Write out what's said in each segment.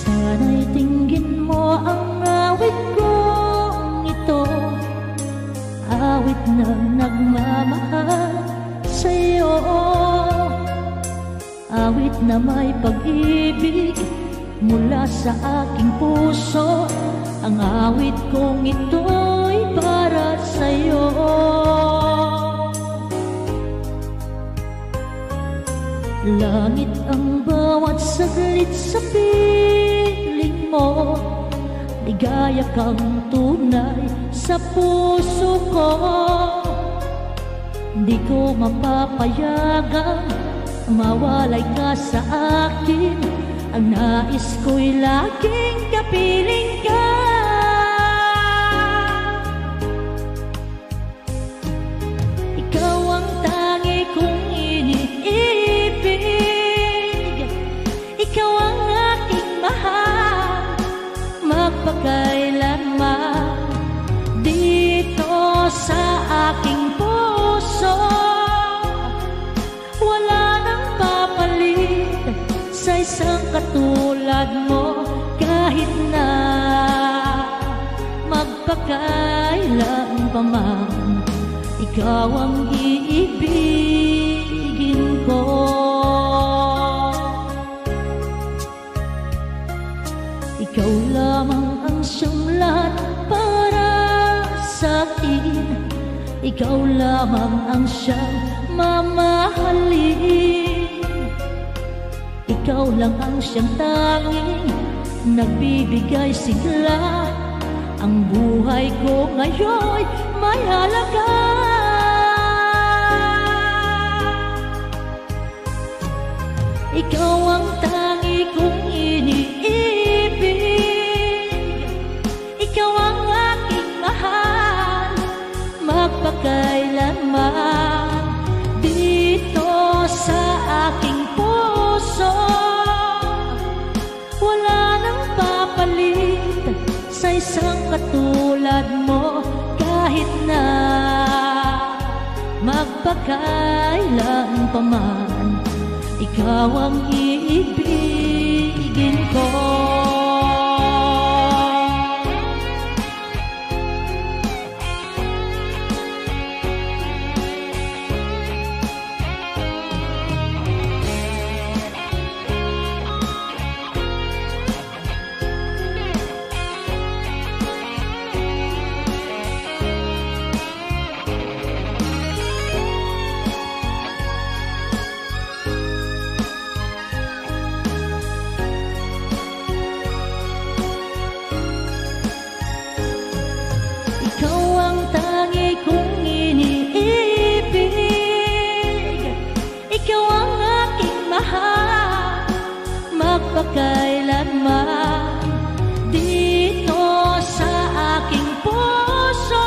Sana'y tingin mo ang awit kong ito, awit na nagmamahal sa'yo, awit na may pag-ibig mula sa aking puso. Ang awit kong ito'y para sa'yo. Langit ang bawat saglit sa piling mo, ligaya kang tunay sa puso ko. Di ko mapapayagang mawalay ka sa akin. Ang nais ko'y laging kapiling ka. Ikaw ang tangi kong iniibig, ikaw ang aking mahal, magpakailanman dito sa aking puso. Wala nang papalit sa isang katulad mo, kahit na magpakailan pa man, ikaw ang iibigin ko. Ikaw lamang ang siyang lahat para sa akin, ikaw lamang ang siyang mamahalin. Ikaw lang ang siyang tanging nagbibigay sigla. Ang buhay ko ngayon may halaga. Ikaw ang tangi kong iniibig, ikaw ang aking mahal, magpakailanman dito sa aking puso. Wala nang papalit sa isang katulad mo, kahit na magpakailan pa man, ikaw ang iibigin ko. Magpakailanman dito sa aking puso.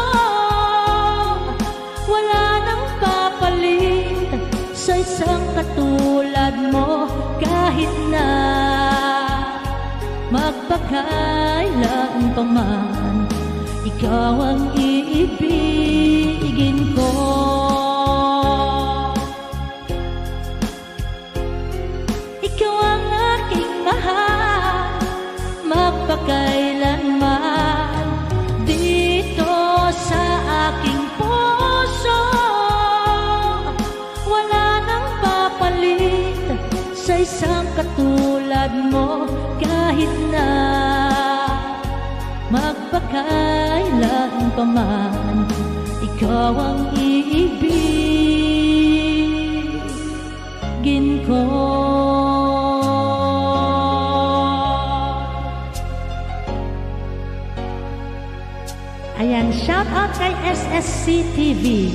Wala nang papalit sa isang katulad mo, kahit na magpakailan pa man, ikaw ang iibigin ko. Ikaw ang aking mahal, magpakailanman dito sa aking puso. Wala nang papalit sa isang katulad mo, kahit na magpakailan pa man, ikaw ang iibigin ko. Ayan, shout out kay SSC TV.